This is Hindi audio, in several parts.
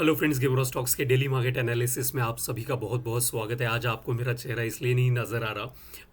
हेलो फ्रेंड्स, गेमरो स्टॉक्स के डेली मार्केट एनालिसिस में आप सभी का बहुत बहुत स्वागत है। आज आपको मेरा चेहरा इसलिए नहीं नज़र आ रहा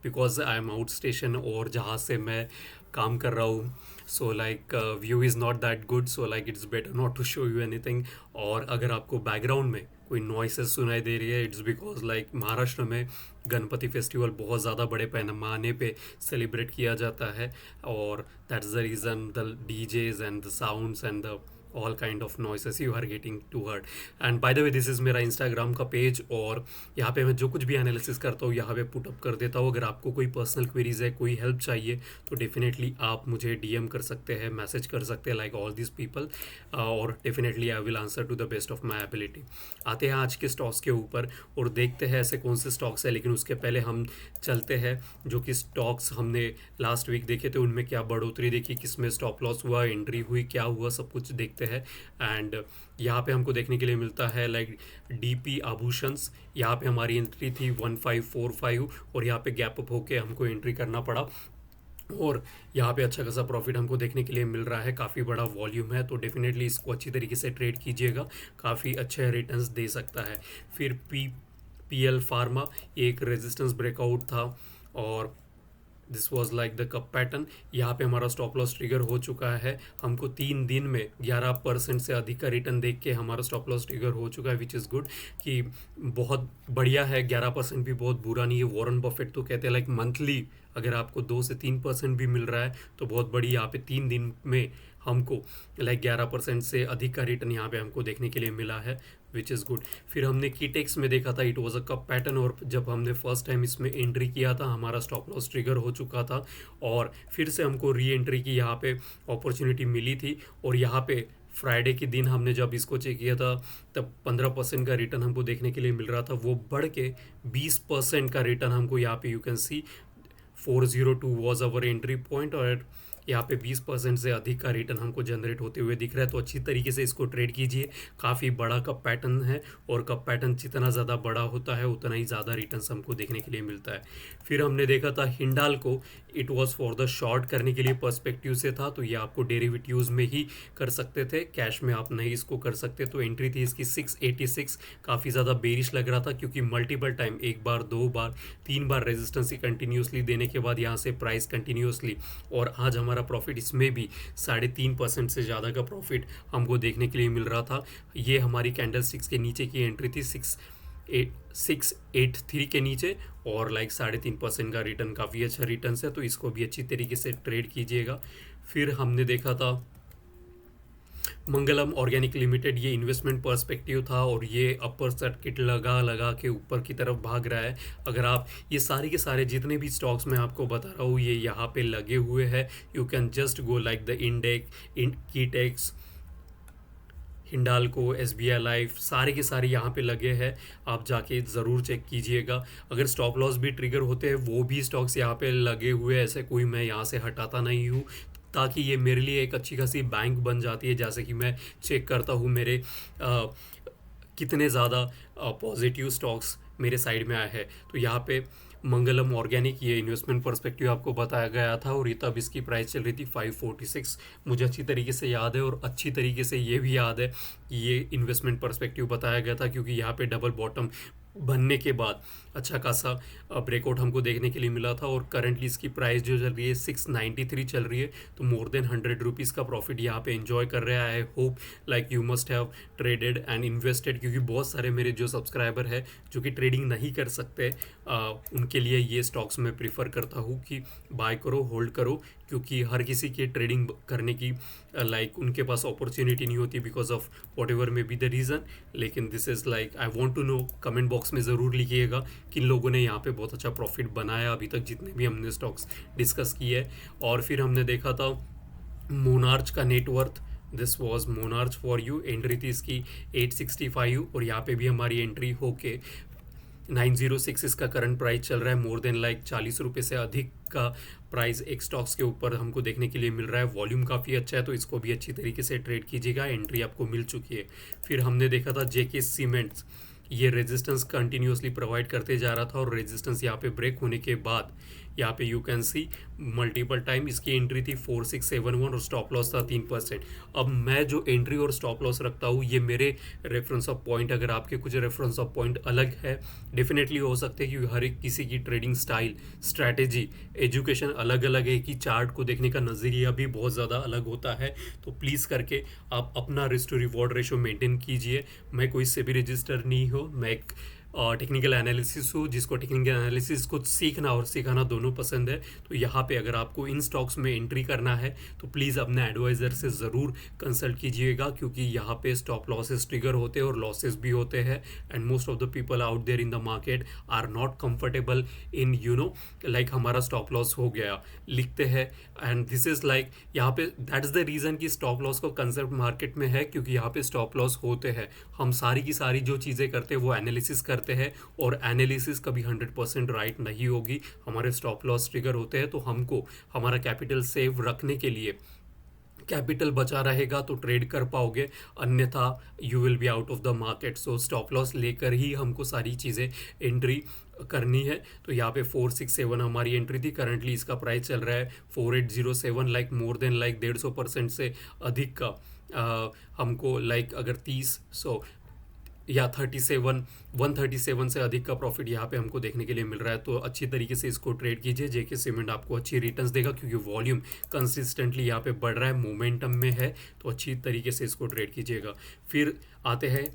because I am out station और जहाँ से मैं काम कर रहा हूँ, so like view is not that good, so like it's better not to show you anything. और अगर आपको बैकग्राउंड में कोई नॉइसेस सुनाई दे रही है, इट्स बिकॉज लाइक महाराष्ट्र में गणपति फेस्टिवल बहुत ज़्यादा बड़े पैमाने पे सेलिब्रेट किया जाता है और that's the reason the डीजेज and the sounds and the all kind of noises you are getting to heard. And by the way, this is मेरा इंस्टाग्राम का पेज और यहाँ पे मैं जो कुछ भी एनालिसिस करता हूँ यहाँ पे पुटअप कर देता हूँ। अगर आपको कोई पर्सनल क्वेरीज है, कोई हेल्प चाहिए तो डेफिनेटली आप मुझे डीएम कर सकते हैं, मैसेज कर सकते हैं लाइक ऑल दिस पीपल, और definitely I will answer to the best of my ability. आते हैं आज के स्टॉक्स के ऊपर और देखते हैं ऐसे कौन से स्टॉक्स हैं, लेकिन उसके पहले हम चलते हैं जो कि स्टॉक्स हमने लास्ट वीक देखे थे उनमें क्या बढ़ोतरी देखी, किसमें स्टॉप लॉस हुआ, एंट्री हुई, क्या हुआ, सब कुछ देखते हैं। एंड यहाँ पे हमको देखने के लिए मिलता है लाइक डीपी आभूषण्स, यहाँ पे हमारी एंट्री थी 1545 और यहाँ पे गैप अप होके हमको एंट्री करना पड़ा और यहाँ पे अच्छा खासा प्रॉफिट हमको देखने के लिए मिल रहा है। काफ़ी बड़ा वॉल्यूम है तो डेफिनेटली इसको अच्छी तरीके से ट्रेड कीजिएगा, काफ़ी अच्छे रिटर्न्स दे सकता है। फिर पीएल फार्मा एक रेजिस्टेंस ब्रेकआउट था और this was like the cup pattern. यहाँ पे हमारा स्टॉप लॉस ट्रिगर हो चुका है। हमको 3 दिन में 11% से अधिक का रिटर्न देख के हमारा स्टॉप लॉस ट्रिगर हो चुका है, विच इज़ गुड, कि बहुत बढ़िया है। 11% भी बहुत बुरा नहीं है। वॉरेन बफेट तो कहते हैं लाइक मंथली अगर आपको 2 से 3% भी मिल रहा है तो बहुत बड़ी। यहाँ पे 3 दिन में हमको लाइक 11% से अधिक का रिटर्न यहाँ पे हमको देखने के लिए मिला है, विच इज़ गुड। फिर हमने कीटेक्स में देखा था, it was a cup pattern और जब हमने फर्स्ट टाइम इसमें एंट्री किया था हमारा स्टॉप लॉस ट्रिगर हो चुका था और फिर से हमको री एंट्री की यहाँ पे अपॉर्चुनिटी मिली थी। और यहाँ पे फ्राइडे के दिन हमने जब इसको चेक किया था तब 15% का रिटर्न हमको देखने के लिए मिल रहा था, वो बढ़ के 20% का रिटर्न हमको यहाँ पे you can see 402 was our entry point और यहाँ पे 20% से अधिक का रिटर्न हमको जनरेट होते हुए दिख रहा है। तो अच्छी तरीके से इसको ट्रेड कीजिए। काफ़ी बड़ा कप पैटर्न है और कप पैटर्न जितना ज़्यादा बड़ा होता है उतना ही ज़्यादा रिटर्न्स हमको देखने के लिए मिलता है। फिर हमने देखा था हिंडाल को, it was for the short करने के लिए पर्सपेक्टिव से था, तो ये आपको डेरिवेटिव्स में ही कर सकते थे, कैश में आप नहीं इसको कर सकते। तो एंट्री थी इसकी 686, काफ़ी ज़्यादा बेरिश लग रहा था क्योंकि मल्टीपल टाइम, एक बार, 2 बार, 3 बार रेजिस्टेंस कंटिन्यूसली देने के बाद यहाँ से प्राइस कंटिन्यूसली, और आज हमारा प्रॉफिट इसमें भी 3.5% से ज़्यादा का प्रॉफिट हमको देखने के लिए मिल रहा था। ये हमारी कैंडल स्टिक्स के नीचे की एंट्री थी 683 के नीचे और लाइक 3.5% का रिटर्न काफ़ी अच्छा रिटर्न है, तो इसको भी अच्छी तरीके से ट्रेड कीजिएगा। फिर हमने देखा था मंगलम ऑर्गेनिक लिमिटेड, ये इन्वेस्टमेंट पर्सपेक्टिव था और ये अपर सर्किट लगा लगा के ऊपर की तरफ भाग रहा है। अगर आप ये सारे के सारे जितने भी स्टॉक्स मैं आपको बता रहा हूँ ये यहाँ पे लगे हुए हैं, you can just go like the Kitex, Hindalco, SBI life, सारे के सारे यहाँ पे लगे हैं। आप जाके ज़रूर चेक कीजिएगा। अगर स्टॉप लॉस भी ट्रिगर होते हैं वो भी स्टॉक्स यहाँ पे लगे हुए हैं, ऐसे कोई मैं यहाँ से हटाता नहीं हूँ, ताकि ये मेरे लिए एक अच्छी खासी बैंक बन जाती है। जैसे कि मैं चेक करता हूँ मेरे कितने ज़्यादा पॉजिटिव स्टॉक्स मेरे साइड में आए हैं। तो यहाँ पे मंगलम ऑर्गेनिक, ये इन्वेस्टमेंट पर्सपेक्टिव आपको बताया गया था और ये तब इसकी प्राइस चल रही थी 546, मुझे अच्छी तरीके से याद है। और अच्छी तरीके से ये भी याद है कि ये इन्वेस्टमेंट पर्सपेक्टिव बताया गया था क्योंकि यहाँ पे डबल बॉटम बनने के बाद अच्छा खासा ब्रेकआउट हमको देखने के लिए मिला था और करंटली इसकी प्राइस जो चल रही है 693 चल रही है, तो मोर देन 100 रुपीज़ का प्रॉफिट यहाँ पे एंजॉय कर रहा है। I hope like you must have traded and invested, क्योंकि बहुत सारे मेरे जो सब्सक्राइबर है जो कि ट्रेडिंग नहीं कर सकते, उनके लिए ये स्टॉक्स मैं प्रीफर करता हूँ कि बाय करो, होल्ड करो, क्योंकि हर किसी के ट्रेडिंग करने की लाइक उनके पास अपॉर्चुनिटी नहीं होती because of whatever may be the reason. लेकिन this is like I want to know, comment box में ज़रूर लिखिएगा किन लोगों ने यहाँ पे बहुत अच्छा प्रॉफिट बनाया अभी तक जितने भी हमने स्टॉक्स डिस्कस किए। और फिर हमने देखा था मोनार्च का net worth, this was monarch for you, entry थी इसकी 865 और यहाँ पे भी हमारी एंट्री होके 906 इसका करंट प्राइस चल रहा है। मोर देन लाइक 40 रुपये से अधिक का प्राइस एक स्टॉक्स के ऊपर हमको देखने के लिए मिल रहा है। वॉल्यूम काफ़ी अच्छा है तो इसको भी अच्छी तरीके से ट्रेड कीजिएगा, एंट्री आपको मिल चुकी है। फिर हमने देखा था जेके सीमेंट्स, ये रेजिस्टेंस कंटिन्यूसली प्रोवाइड करते जा रहा था और रेजिस्टेंस यहाँ पे ब्रेक होने के बाद यहाँ पे you can see multiple time इसकी एंट्री थी 4671 और स्टॉप लॉस था 3%। अब मैं जो एंट्री और स्टॉप लॉस रखता हूँ ये मेरे रेफरेंस ऑफ पॉइंट, अगर आपके कुछ रेफरेंस ऑफ पॉइंट अलग है, डेफिनेटली हो सकते हैं कि हर एक किसी की ट्रेडिंग स्टाइल, स्ट्रैटेजी, एजुकेशन अलग अलग है, कि चार्ट को देखने का नज़रिया भी बहुत ज़्यादा अलग होता है। तो प्लीज़ करके आप अपना risk to reward ratio maintain कीजिए। मैं कोई से भी रजिस्टर नहीं हो, मैं एक टेक्निकल एनालिसिस हूँ जिसको टेक्निकल एनालिसिस को सीखना और सिखाना दोनों पसंद है। तो यहाँ पे अगर आपको इन स्टॉक्स में एंट्री करना है तो प्लीज़ अपने एडवाइज़र से ज़रूर कंसल्ट कीजिएगा, क्योंकि यहाँ पे स्टॉप लॉसेस ट्रिगर होते हैं और लॉसेस भी होते हैं। And most of the people out there in the market are not comfortable in like हमारा स्टॉप लॉस हो गया लिखते हैं। एंड दिस इज़ लाइक यहाँ पे दैट इज़ द रीज़न कि स्टॉप लॉस का कंसेप्ट मार्केट में है, क्योंकि यहाँ पे स्टॉप लॉस होते हैं। हम सारी की सारी जो चीज़ें करते हैं वो एनालिसिस करते हैं, और एनालिसिस कभी 100% राइट नहीं होगी। हमारे स्टॉप लॉस ट्रिगर होते हैं, तो हमको हमारा कैपिटल सेव रखने के लिए कैपिटल बचा रहेगा तो ट्रेड कर पाओगे, अन्यथा you will be out of the market. So stop loss लेकर ही हमको सारी चीज़ें एंट्री करनी है। तो यहाँ पे 467 हमारी एंट्री थी, करंटली इसका प्राइस चल रहा है 4807, लाइक मोर देन लाइक 150% से अधिक का हमको लाइक अगर 30 या 137 से अधिक का प्रॉफिट यहाँ पे हमको देखने के लिए मिल रहा है। तो अच्छी तरीके से इसको ट्रेड कीजिए, जेके सीमेंट आपको अच्छी रिटर्न्स देगा, क्योंकि वॉल्यूम कंसिस्टेंटली यहाँ पे बढ़ रहा है, मोमेंटम में है, तो अच्छी तरीके से इसको ट्रेड कीजिएगा। फिर आते हैं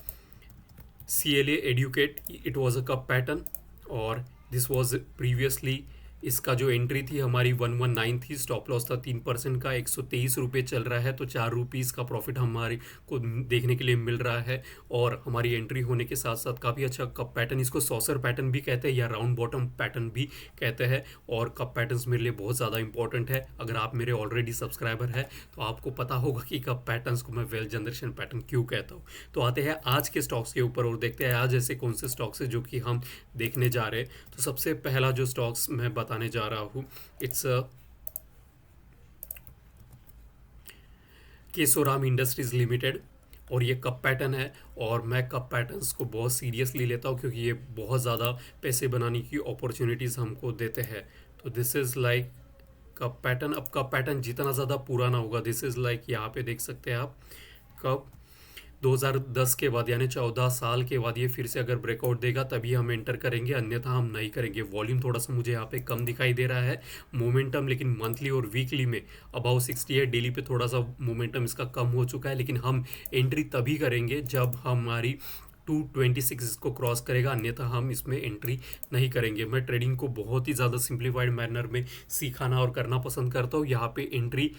CLA educate, it was a cup pattern और दिस वाज प्रीवियसली, इसका जो एंट्री थी हमारी 119 थी, स्टॉप लॉस था 3% का, 123 रुपये चल रहा है, तो 4 रुपीज़ का प्रॉफिट हमारे को देखने के लिए मिल रहा है। और हमारी एंट्री होने के साथ साथ काफ़ी अच्छा कप पैटर्न, इसको सॉसर पैटर्न भी कहते हैं या राउंड बॉटम पैटर्न भी कहते हैं। और कप पैटर्न्स मेरे लिए बहुत ज़्यादा इंपॉर्टेंट है। अगर आप मेरे ऑलरेडी सब्सक्राइबर है तो आपको पता होगा कि कप पैटर्न्स को मैं वेल्थ जनरेशन पैटर्न क्यों कहता हूँ। तो आते हैं आज के स्टॉक्स के ऊपर और देखते हैं आज ऐसे कौन से स्टॉक्स है जो कि हम देखने जा रहे हैं। तो सबसे पहला जो स्टॉक्स मैं बताने जा रहा हूँ, इट्स केशोराम इंडस्ट्रीज लिमिटेड, और ये कप पैटर्न है। और मैं कप पैटर्न्स को बहुत सीरियसली लेता हूँ, क्योंकि ये बहुत ज़्यादा पैसे बनाने की अपॉर्चुनिटीज़ हमको देते हैं। तो this is like cup pattern. अब कप पैटर्न जितना ज़्यादा पुराना होगा, दिस इज़ लाइक यहाँ पे देख सकते हैं आप, कप 2010 के बाद यानी 14 साल के बाद ये फिर से अगर ब्रेकआउट देगा तभी हम एंटर करेंगे, अन्यथा हम नहीं करेंगे। वॉल्यूम थोड़ा सा मुझे यहाँ पे कम दिखाई दे रहा है, मोमेंटम लेकिन मंथली और वीकली में अबाउट 60 है, डेली पे थोड़ा सा मोमेंटम इसका कम हो चुका है। लेकिन हम एंट्री तभी करेंगे जब हमारी 226 इसको क्रॉस करेगा, अन्यथा हम इसमें एंट्री नहीं करेंगे। मैं ट्रेडिंग को बहुत ही ज़्यादा सिंप्लीफाइड मैनर में सिखाना और करना पसंद करता हूँ। यहाँ पे एंट्री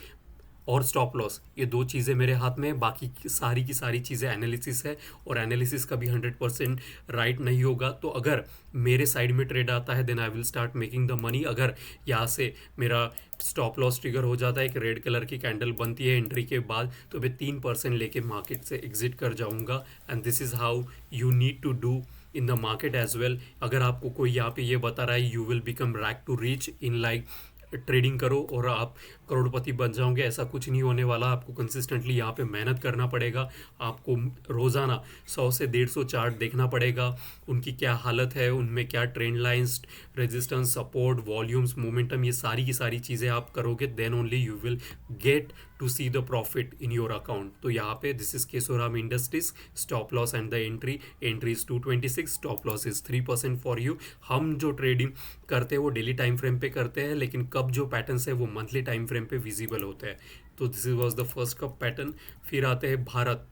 और स्टॉप लॉस ये दो चीज़ें मेरे हाथ में है, बाकी की सारी चीज़ें एनालिसिस है, और एनालिसिस कभी 100% राइट नहीं होगा। तो अगर मेरे साइड में ट्रेड आता है then I will start making the money. अगर यहाँ से मेरा स्टॉप लॉस ट्रिगर हो जाता है, एक रेड कलर की कैंडल बनती है एंट्री के बाद, तो मैं 3% लेके मार्केट से एग्जिट कर जाऊँगा। And this is how you need to do in the market as well. अगर आपको कोई यहाँ पे ये बता रहा है you will become rich to reach in like trading करो और आप करोड़पति बन जाओगे, ऐसा कुछ नहीं होने वाला। आपको कंसिस्टेंटली यहाँ पे मेहनत करना पड़ेगा, आपको रोज़ाना 100 से 150 चार्ट देखना पड़ेगा, उनकी क्या हालत है, उनमें क्या trend lines, resistance, support, volumes, momentum, ये सारी की सारी चीज़ें आप करोगे, then only you will get to see the profit in your account. तो यहाँ पे this is Keshoram Industries, stop loss and the entry is 226, stop loss is 3% for you. हम जो ट्रेडिंग करते हैं वो डेली टाइम फ्रेम पे करते हैं, लेकिन कब जो पैटर्न्स है वो मंथली टाइम फ्रेम पे विजिबल होता है। तो this was the first cup pattern. फिर आते हैं भारत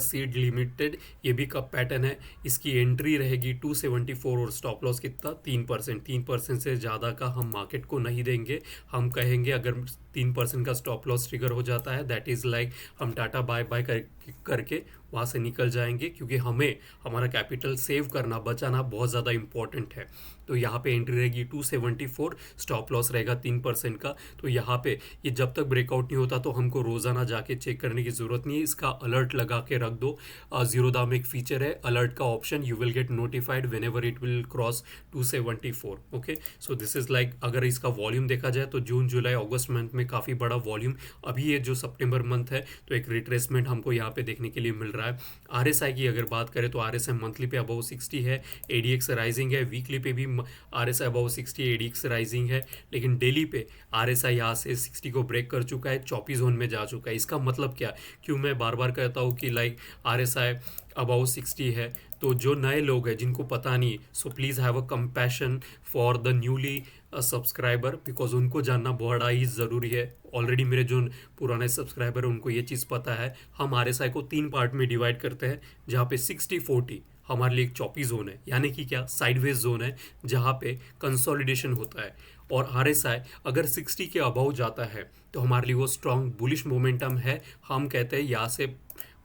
सीड लिमिटेड, ये भी कप पैटर्न है। इसकी एंट्री रहेगी 274 और स्टॉप लॉस कितना 3%। 3% से ज़्यादा का हम मार्केट को नहीं देंगे। हम कहेंगे अगर 3% का स्टॉप लॉस ट्रिगर हो जाता है दैट इज़ लाइक हम टाटा बाय बाय करके वहाँ से निकल जाएंगे, क्योंकि हमें हमारा कैपिटल सेव करना, बचाना बहुत ज़्यादा इंपॉर्टेंट है। तो यहाँ पे एंट्री रहेगी 274, स्टॉप लॉस रहेगा 3% का। तो यहाँ पे ये जब तक ब्रेकआउट नहीं होता तो हमको रोज़ाना जाके चेक करने की ज़रूरत नहीं है, इसका अलर्ट लगा के रख दो। जीरोदा में एक फीचर है अलर्ट का option, you will get notified when ever it will cross 274। Okay, so this is like अगर इसका वॉल्यूम देखा जाए तो जून जुलाई अगस्त मंथ में में काफ़ी बड़ा वॉल्यूम। अभी ये जो सितंबर मंथ है तो एक रिट्रेसमेंट हमको यहाँ पे देखने के लिए मिल रहा है। आरएसआई की अगर बात करें तो आरएसआई मंथली पे अबव 60 है, एडीएक्स राइजिंग है, वीकली पे भी आरएसआई अबव 60, एडीएक्स राइजिंग है, लेकिन डेली पे आरएसआई यहाँ से 60 को ब्रेक कर चुका है, चौपी जोन में जा चुका है। इसका मतलब क्या, क्यों मैं बार बार कहता हूँ कि लाइक आरएसआई अबाउ 60 है, तो जो नए लोग हैं जिनको पता नहीं, so please have a compassion for the newly subscriber, because उनको जानना बड़ा ही ज़रूरी है। ऑलरेडी मेरे जो पुराने सब्सक्राइबर हैं उनको ये चीज़ पता है। हम आरएसआई को 3 पार्ट में डिवाइड करते हैं, जहाँ पे 60-40 हमारे लिए एक चौपी जोन है, यानी कि क्या, साइडवेज जोन है जहाँ पे कंसोलिडेशन होता है। और आरएसआई अगर 60 के अबाउ जाता है तो हमारे लिए वो स्ट्रॉन्ग बुलिश मोमेंटम है। हम कहते हैं यहाँ से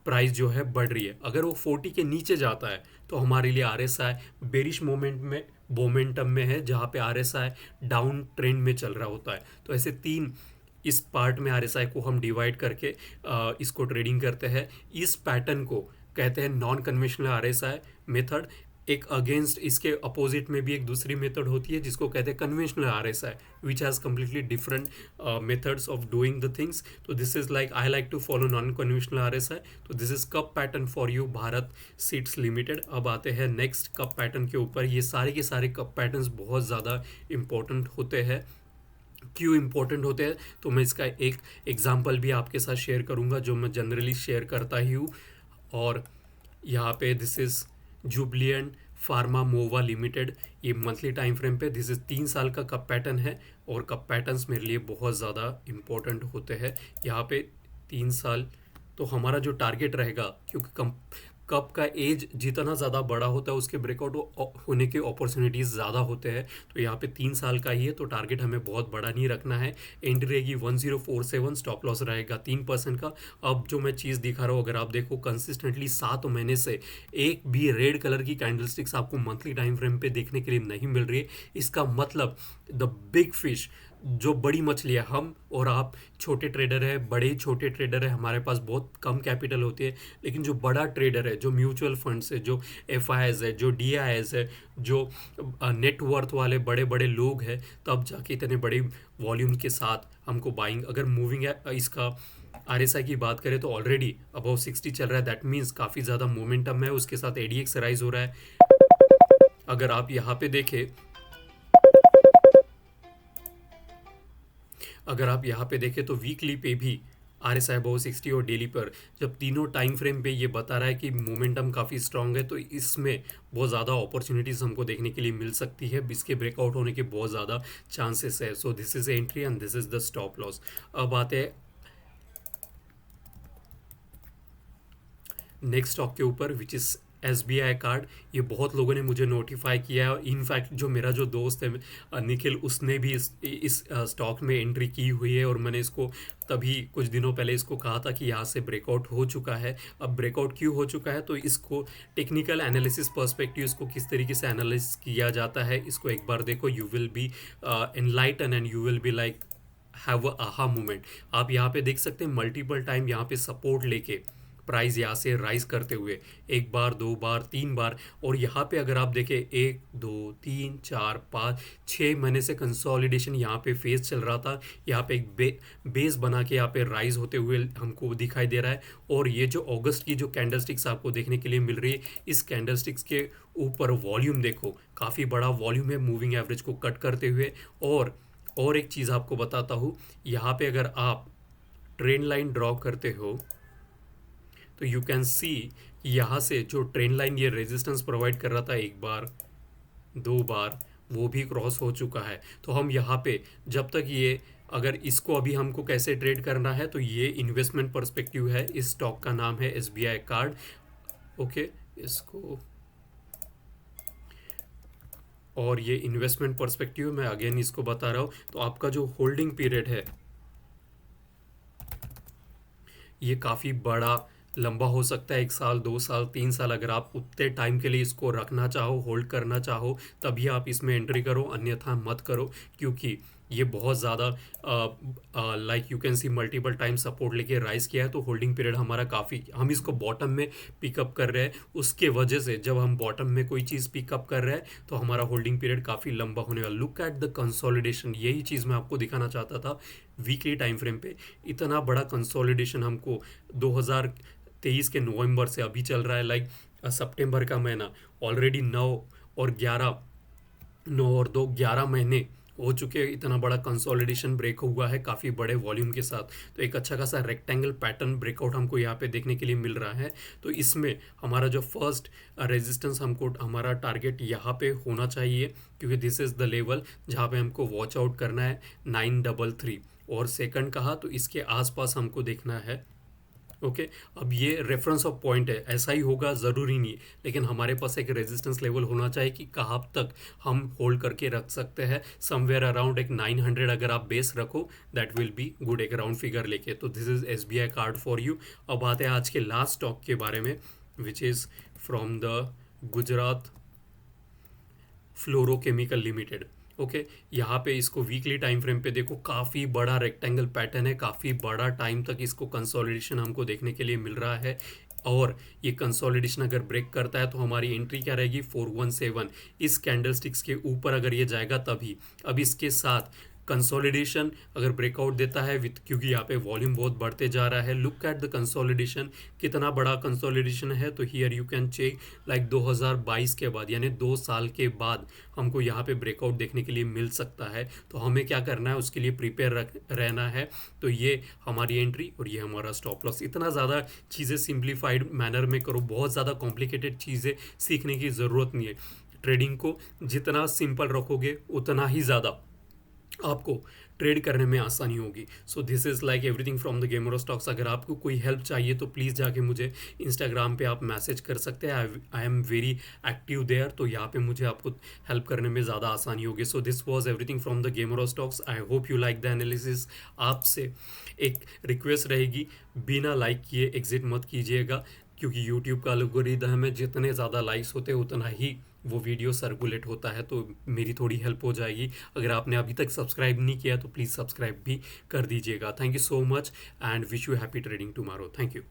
प्राइस जो है बढ़ रही है। अगर वो 40 के नीचे जाता है तो हमारे लिए आरएसआई बेरिश मोमेंटम में है, जहाँ पे आरएसआई डाउन ट्रेंड में चल रहा होता है। तो ऐसे 3 इस पार्ट में आरएसआई को हम डिवाइड करके इसको ट्रेडिंग करते हैं। इस पैटर्न को कहते हैं नॉन कन्वेंशनल आरएसआई मेथड। एक अगेंस्ट इसके अपोजिट में भी एक दूसरी मेथड होती है जिसको कहते हैं conventional RSI, which has completely different methods of doing the things. तो this is like I like to follow non conventional RSI. तो this is cup pattern for you Bharat seeds limited. अब आते हैं नेक्स्ट कप पैटर्न के ऊपर। ये सारे के सारे कप पैटर्न्स बहुत ज़्यादा इंपॉर्टेंट होते हैं। क्यों इंपॉर्टेंट होते हैं, तो मैं इसका एक एग्जाम्पल भी आपके साथ शेयर करूंगा जो मैं जनरली शेयर करता ही हूँ। और यहाँ पे this is Jubilant Pharmova limited. ये मंथली टाइम फ्रेम पे दिस इज़ 3 साल का कप पैटर्न है, और कप पैटर्न्स मेरे लिए बहुत ज़्यादा इम्पोर्टेंट होते हैं। यहाँ पे 3 साल तो हमारा जो टारगेट रहेगा, क्योंकि कप का एज जितना ज़्यादा बड़ा होता है उसके ब्रेकआउट होने के अपॉर्चुनिटीज़ ज़्यादा होते हैं। तो यहाँ पे 3 साल का ही है, तो टारगेट हमें बहुत बड़ा नहीं रखना है। एंट्री रहेगी 1047, स्टॉप लॉस रहेगा 3% का। अब जो मैं चीज़ दिखा रहा हूँ, अगर आप देखो कंसिस्टेंटली 7 महीने से एक भी रेड कलर की कैंडलस्टिक्स आपको मंथली टाइम फ्रेम पे देखने के लिए नहीं मिल रही है। इसका मतलब द बिग फिश, जो बड़ी मछलियाँ, हम और आप छोटे ट्रेडर है, बड़े छोटे ट्रेडर है, हमारे पास बहुत कम कैपिटल होती है, लेकिन जो बड़ा ट्रेडर है, जो म्यूचुअल फंड्स है, जो एफआईएस है, जो डीआईएस है, जो नेटवर्थ वाले बड़े बड़े लोग हैं, तब जाके इतने बड़े वॉल्यूम के साथ हमको बाइंग। अगर मूविंग है इसका आरएसआई की बात करें तो ऑलरेडी अबाउ 60 चल रहा है, दैट मीन्स काफ़ी ज़्यादा मोमेंटम है। उसके साथ एडीएक्स राइज हो रहा है। अगर आप यहाँ पे देखें, तो वीकली पे भी आरएसआई अबाउ 60 और डेली पर जब तीनों टाइम फ्रेम पे ये बता रहा है कि मोमेंटम काफ़ी स्ट्रांग है, तो इसमें बहुत ज़्यादा अपॉर्चुनिटीज़ हमको देखने के लिए मिल सकती है। इसके ब्रेकआउट होने के बहुत ज़्यादा चांसेस है। So this is entry and this is the stop loss. अब आते हैं नेक्स्ट स्टॉक के ऊपर, विच इज़ SBI कार्ड। ये बहुत लोगों ने मुझे नोटिफाई किया है, और इनफैक्ट जो मेरा जो दोस्त है निखिल, उसने भी इस स्टॉक में एंट्री की हुई है, और मैंने इसको तभी कुछ दिनों पहले इसको कहा था कि यहाँ से ब्रेकआउट हो चुका है। अब ब्रेकआउट क्यों हो चुका है, तो इसको टेक्निकल एनालिसिस पर्सपेक्टिव, इसको किस तरीके से एनालिसिस किया जाता है, इसको एक बार देखो। You will be enlighten and you will be like have a aha moment. आप यहाँ पे देख सकते हैं मल्टीपल टाइम यहाँ पे सपोर्ट लेके प्राइस यहाँ से राइज करते हुए, 1 बार 2 बार 3 बार, और यहाँ पे अगर आप देखें 1 2 3 4 5 6 महीने से कंसोलिडेशन यहाँ पे फेज चल रहा था। यहाँ पे एक बेस बना के यहाँ पे राइज होते हुए हमको दिखाई दे रहा है। और ये जो अगस्त की जो कैंडलस्टिक्स आपको देखने के लिए मिल रही है, इस कैंडलस्टिक्स के ऊपर वॉल्यूम देखो, काफ़ी बड़ा वॉल्यूम है मूविंग एवरेज को कट करते हुए। और एक चीज़ आपको बताता हूँ, यहाँ पे अगर आप ट्रेंड लाइन ड्रॉ करते हो तो यू कैन सी यहाँ से जो ट्रेंड लाइन ये रेजिस्टेंस प्रोवाइड कर रहा था 1 बार 2 बार, वो भी क्रॉस हो चुका है। तो हम यहाँ पे जब तक ये, अगर इसको अभी हमको कैसे ट्रेड करना है, तो ये इन्वेस्टमेंट पर्सपेक्टिव है। इस स्टॉक का नाम है SBI कार्ड। ओके, इसको, और ये इन्वेस्टमेंट पर्सपेक्टिव मैं अगेन इसको बता रहा हूँ। तो आपका जो होल्डिंग पीरियड है ये काफ़ी बड़ा लंबा हो सकता है, 1 साल 2 साल 3 साल। अगर आप उतने टाइम के लिए इसको रखना चाहो, होल्ड करना चाहो, तभी आप इसमें एंट्री करो, अन्यथा मत करो। क्योंकि ये बहुत ज़्यादा like you can see multiple time support लेके राइज किया है। तो होल्डिंग पीरियड हमारा काफ़ी, हम इसको बॉटम में पिकअप कर रहे हैं, उसके वजह से जब हम बॉटम में कोई चीज़ पिकअप कर रहे हैं तो हमारा होल्डिंग पीरियड काफ़ी लंबा होने वाला। लुक एट द कंसोलिडेशन, यही चीज़ मैं आपको दिखाना चाहता था। वीकली टाइम फ्रेम पे इतना बड़ा कंसोलिडेशन हमको 2023 के नवंबर से अभी चल रहा है, लाइक सितंबर का महीना ऑलरेडी 9 और 2 11 महीने हो चुके हैं। इतना बड़ा कंसोलिडेशन ब्रेक हुआ है काफ़ी बड़े वॉल्यूम के साथ, तो एक अच्छा खासा रेक्टेंगल पैटर्न ब्रेकआउट हमको यहाँ पे देखने के लिए मिल रहा है। तो इसमें हमारा जो फर्स्ट रेजिस्टेंस हमको हमारा टारगेट यहाँ पे होना चाहिए, क्योंकि दिस इज़ द लेवल जहाँ पे हमको वॉच आउट करना है 933। और सेकंड कहा तो इसके आसपास हमको देखना है। ओके, अब ये रेफरेंस ऑफ पॉइंट है, ऐसा ही होगा ज़रूरी नहीं, लेकिन हमारे पास एक रेजिस्टेंस लेवल होना चाहिए कि कहाँ तक हम होल्ड करके रख सकते हैं। समवेयर अराउंड एक 900 अगर आप बेस रखो दैट विल बी गुड, एक राउंड फिगर लेके। तो this is SBI card for you. अब आते हैं आज के लास्ट स्टॉक के बारे में, which is from the Gujarat fluorochemical limited. Okay, यहाँ पे इसको वीकली टाइम फ्रेम पे देखो, काफ़ी बड़ा रेक्टेंगल पैटर्न है, काफ़ी बड़ा टाइम तक इसको कंसोलिडेशन हमको देखने के लिए मिल रहा है। और ये कंसोलिडेशन अगर ब्रेक करता है तो हमारी एंट्री क्या रहेगी 417। इस कैंडलस्टिक्स के ऊपर अगर ये जाएगा तभी। अब इसके साथ कंसोलिडेशन अगर ब्रेकआउट देता है विथ, क्योंकि यहाँ पे वॉल्यूम बहुत बढ़ते जा रहा है, लुक एट द कंसोलिडेशन, कितना बड़ा कंसोलिडेशन है। तो here you can check like 2022 के बाद, यानी 2 साल के बाद हमको यहाँ पे ब्रेकआउट देखने के लिए मिल सकता है। तो हमें क्या करना है, उसके लिए प्रिपेयर रहना है। तो ये हमारी एंट्री और ये हमारा स्टॉप लॉस। इतना ज़्यादा चीज़ें सिंप्लीफाइड मैनर में करो, बहुत ज़्यादा कॉम्प्लिकेटेड चीज़ें सीखने की ज़रूरत नहीं है। ट्रेडिंग को जितना सिंपल रखोगे उतना ही ज़्यादा आपको ट्रेड करने में आसानी होगी। So this is like everything from the gamer stocks. अगर आपको कोई हेल्प चाहिए तो प्लीज़ जाके मुझे इंस्टाग्राम पे आप मैसेज कर सकते हैं, I am very active there. तो यहाँ पे मुझे आपको हेल्प करने में ज़्यादा आसानी होगी। So this was everything from the gamer stocks. I hope you like the analysis. आपसे एक रिक्वेस्ट रहेगी, बिना लाइक किए एग्जिट मत कीजिएगा, क्योंकि यूट्यूब का एल्गोरिदम में जितने ज़्यादा लाइक्स होते हैं उतना ही वो वीडियो सर्कुलेट होता है। तो मेरी थोड़ी हेल्प हो जाएगी। अगर आपने अभी तक सब्सक्राइब नहीं किया तो प्लीज़ सब्सक्राइब भी कर दीजिएगा। Thank you so much and wish you happy trading tomorrow. Thank you.